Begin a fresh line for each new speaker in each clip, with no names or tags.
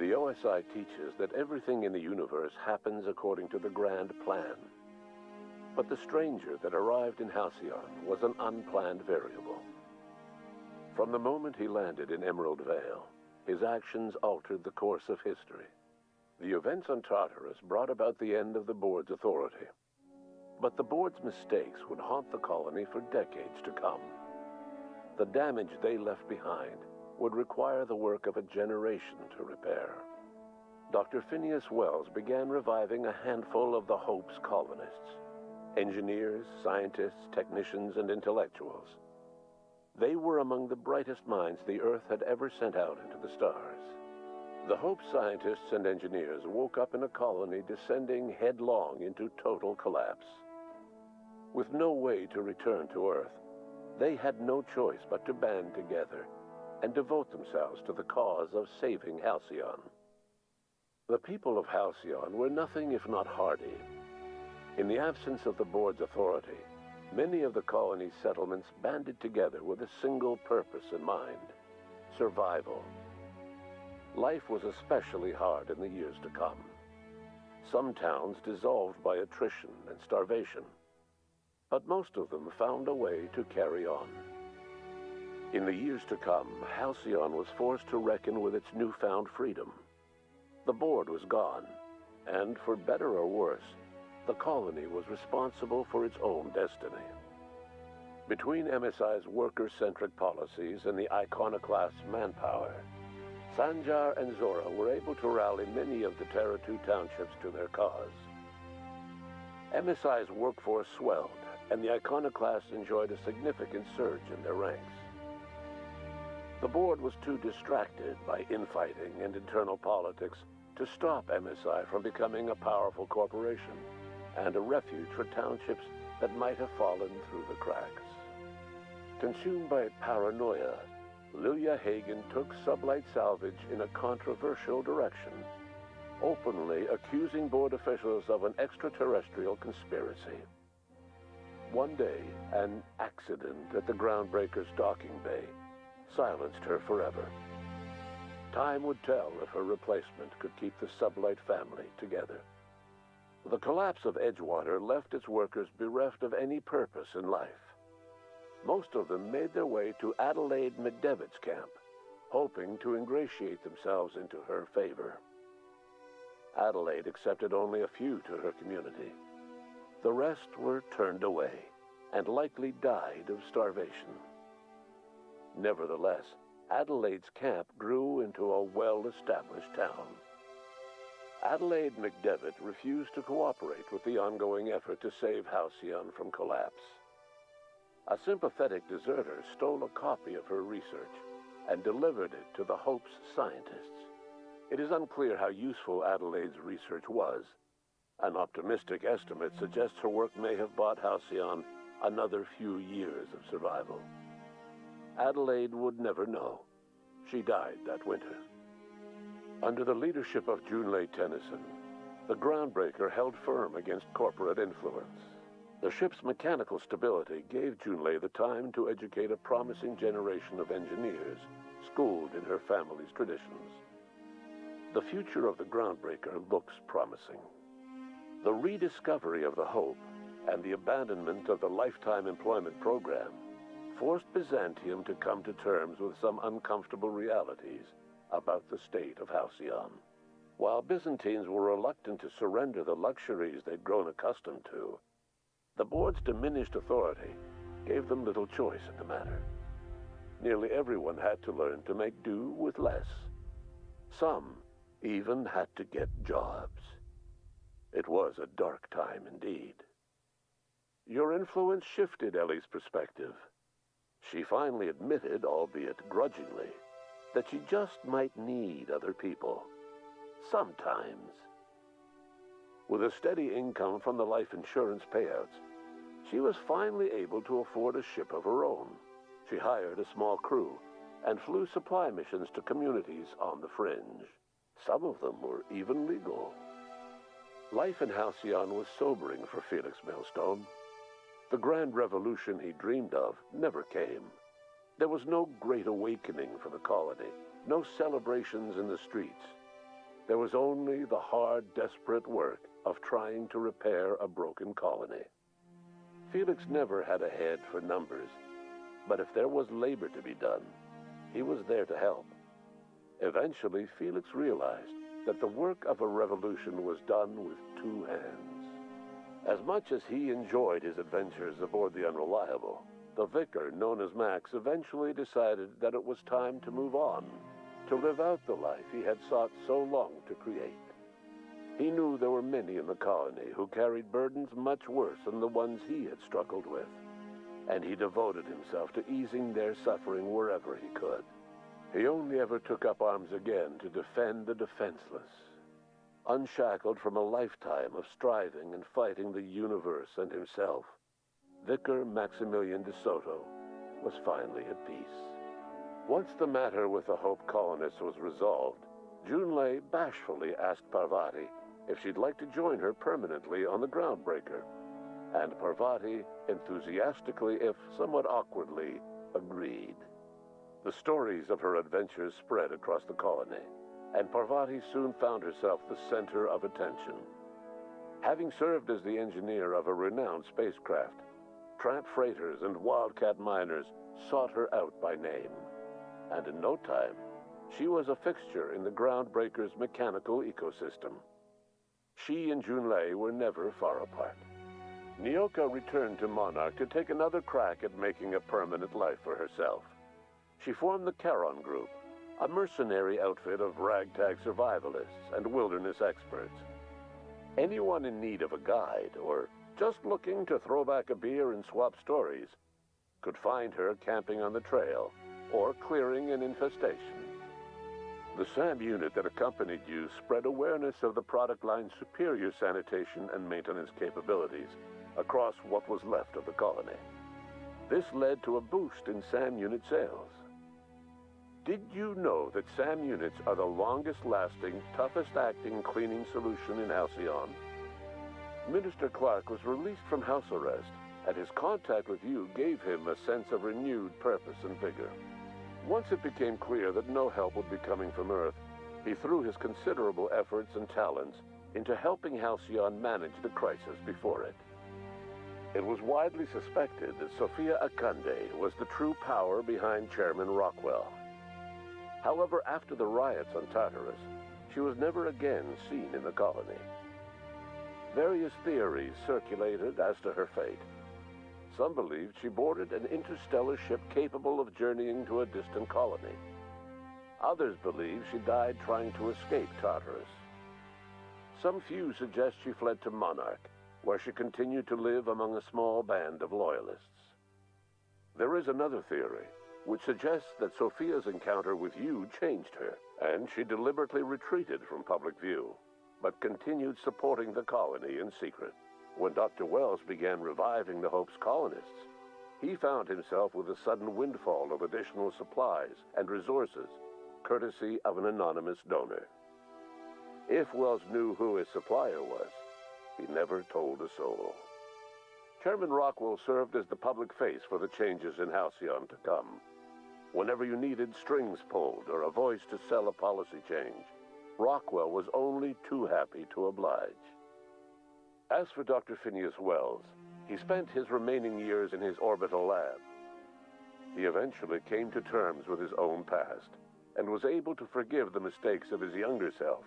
The OSI teaches that everything in the universe happens according to the grand plan. But the stranger that arrived in Halcyon was an unplanned variable. From the moment he landed in Emerald Vale, his actions altered the course of history. The events on Tartarus brought about the end of the board's authority. But the board's mistakes would haunt the colony for decades to come. The damage they left behind would require the work of a generation to repair. Dr. Phineas Wells began reviving a handful of the Hope's colonists, engineers, scientists, technicians, and intellectuals. They were among the brightest minds the Earth had ever sent out into the stars. The Hope scientists and engineers woke up in a colony descending headlong into total collapse. With no way to return to Earth, they had no choice but to band together and devote themselves to the cause of saving Halcyon. The people of Halcyon were nothing if not hardy. In the absence of the board's authority, many of the colony's settlements banded together with a single purpose in mind: survival. Life was especially hard in the years to come. Some towns dissolved by attrition and starvation, but most of them found a way to carry on. In the years to come, Halcyon was forced to reckon with its newfound freedom. The board was gone, and for better or worse, the colony was responsible for its own destiny. Between MSI's worker-centric policies and the iconoclast manpower, Sanjar and Zora were able to rally many of the Terra 2 townships to their cause. MSI's workforce swelled, and the iconoclasts enjoyed a significant surge in their ranks. The board was too distracted by infighting and internal politics to stop MSI from becoming a powerful corporation and a refuge for townships that might have fallen through the cracks. Consumed by paranoia, Lilia Hagen took sublight salvage in a controversial direction, openly accusing board officials of an extraterrestrial conspiracy. One day, an accident at the Groundbreaker's docking bay silenced her forever. Time would tell if her replacement could keep the sublight family together. The collapse of Edgewater left its workers bereft of any purpose in life. Most of them made their way to Adelaide McDevitt's camp, hoping to ingratiate themselves into her favor. Adelaide accepted only a few to her community. The rest were turned away and likely died of starvation. Nevertheless, Adelaide's camp grew into a well-established town. Adelaide McDevitt refused to cooperate with the ongoing effort to save Halcyon from collapse. A sympathetic deserter stole a copy of her research and delivered it to the Hope's scientists. It is unclear how useful Adelaide's research was. An optimistic estimate suggests her work may have bought Halcyon another few years of survival. Adelaide would never know. She died that winter. Under the leadership of Junlei Tennyson, the Groundbreaker held firm against corporate influence. The ship's mechanical stability gave Junlei the time to educate a promising generation of engineers, schooled in her family's traditions. The future of the Groundbreaker looks promising. The rediscovery of the Hope and the abandonment of the lifetime employment program forced Byzantium to come to terms with some uncomfortable realities about the state of Halcyon. While Byzantines were reluctant to surrender the luxuries they'd grown accustomed to, the board's diminished authority gave them little choice in the matter. Nearly everyone had to learn to make do with less. Some even had to get jobs. It was a dark time indeed. Your influence shifted Ellie's perspective. She finally admitted, albeit grudgingly, that she just might need other people. Sometimes. With a steady income from the life insurance payouts, she was finally able to afford a ship of her own. She hired a small crew and flew supply missions to communities on the fringe. Some of them were even legal. Life in Halcyon was sobering for Felix Millstone. The grand revolution he dreamed of never came. There was no great awakening for the colony, no celebrations in the streets. There was only the hard, desperate work of trying to repair a broken colony. Felix never had a head for numbers, but if there was labor to be done, he was there to help. Eventually, Felix realized that the work of a revolution was done with two hands. As much as he enjoyed his adventures aboard the Unreliable, the vicar, known as Max, eventually decided that it was time to move on, to live out the life he had sought so long to create. He knew there were many in the colony who carried burdens much worse than the ones he had struggled with, and he devoted himself to easing their suffering wherever he could. He only ever took up arms again to defend the defenseless. Unshackled from a lifetime of striving and fighting the universe and himself, Vicar Maximilian de Soto was finally at peace. Once the matter with the Hope colonists was resolved, Junlei bashfully asked Parvati if she'd like to join her permanently on the Groundbreaker, and Parvati enthusiastically, if somewhat awkwardly, agreed. The stories of her adventures spread across the colony, and Parvati soon found herself the center of attention. Having served as the engineer of a renowned spacecraft, tramp freighters and wildcat miners sought her out by name, and in no time, she was a fixture in the Groundbreaker's mechanical ecosystem. She and Junlei were never far apart. Nyoka returned to Monarch to take another crack at making a permanent life for herself. She formed the Charon Group, a mercenary outfit of ragtag survivalists and wilderness experts. Anyone in need of a guide, or just looking to throw back a beer and swap stories, could find her camping on the trail or clearing an infestation. The SAM unit that accompanied you spread awareness of the product line's superior sanitation and maintenance capabilities across what was left of the colony. This led to a boost in SAM unit sales. Did you know that SAM units are the longest-lasting, toughest-acting cleaning solution in Halcyon? Minister Clark was released from house arrest, and his contact with you gave him a sense of renewed purpose and vigor. Once it became clear that no help would be coming from Earth, he threw his considerable efforts and talents into helping Halcyon manage the crisis before it. It was widely suspected that Sophia Akande was the true power behind Chairman Rockwell. However, after the riots on Tartarus, she was never again seen in the colony. Various theories circulated as to her fate. Some believed she boarded an interstellar ship capable of journeying to a distant colony. Others believed she died trying to escape Tartarus. Some few suggest she fled to Monarch, where she continued to live among a small band of loyalists. There is another theory, which suggests that Sophia's encounter with you changed her, and she deliberately retreated from public view, but continued supporting the colony in secret. When Dr. Wells began reviving the Hope's colonists, he found himself with a sudden windfall of additional supplies and resources, courtesy of an anonymous donor. If Wells knew who his supplier was, he never told a soul. Chairman Rockwell served as the public face for the changes in Halcyon to come. Whenever you needed strings pulled or a voice to sell a policy change, Rockwell was only too happy to oblige. As for Dr. Phineas Wells, he spent his remaining years in his orbital lab. He eventually came to terms with his own past and was able to forgive the mistakes of his younger self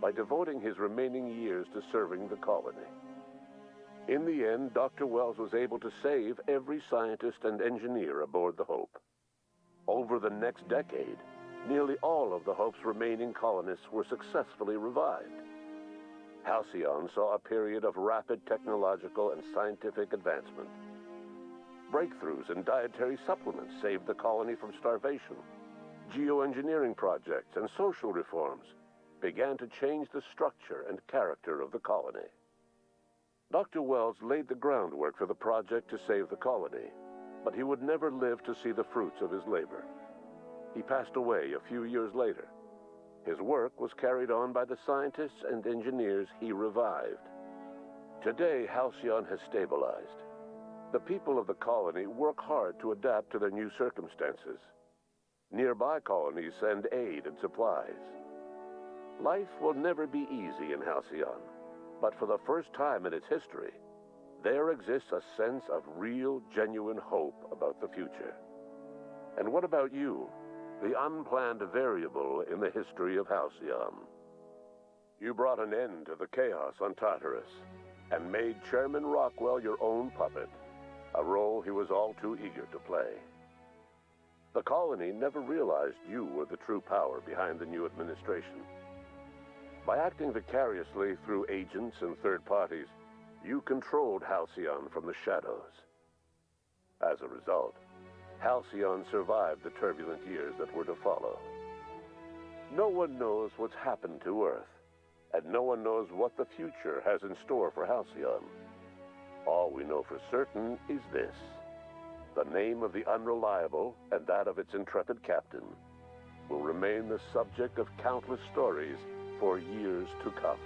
by devoting his remaining years to serving the colony. In the end, Dr. Wells was able to save every scientist and engineer aboard the Hope. Over the next decade, nearly all of the Hope's remaining colonists were successfully revived. Halcyon saw a period of rapid technological and scientific advancement. Breakthroughs in dietary supplements saved the colony from starvation. Geoengineering projects and social reforms began to change the structure and character of the colony. Dr. Wells laid the groundwork for the project to save the colony, but he would never live to see the fruits of his labor. He passed away a few years later. His work was carried on by the scientists and engineers he revived. Today, Halcyon has stabilized. The people of the colony work hard to adapt to their new circumstances. Nearby colonies send aid and supplies. Life will never be easy in Halcyon, but for the first time in its history, there exists a sense of real, genuine hope about the future. And what about you, the unplanned variable in the history of Halcyon? You brought an end to the chaos on Tartarus, and made Chairman Rockwell your own puppet, a role he was all too eager to play. The colony never realized you were the true power behind the new administration. By acting vicariously through agents and third parties, you controlled Halcyon from the shadows. As a result, Halcyon survived the turbulent years that were to follow. No one knows what's happened to Earth, and no one knows what the future has in store for Halcyon. All we know for certain is this: the name of the Unreliable and that of its intrepid captain will remain the subject of countless stories for years to come.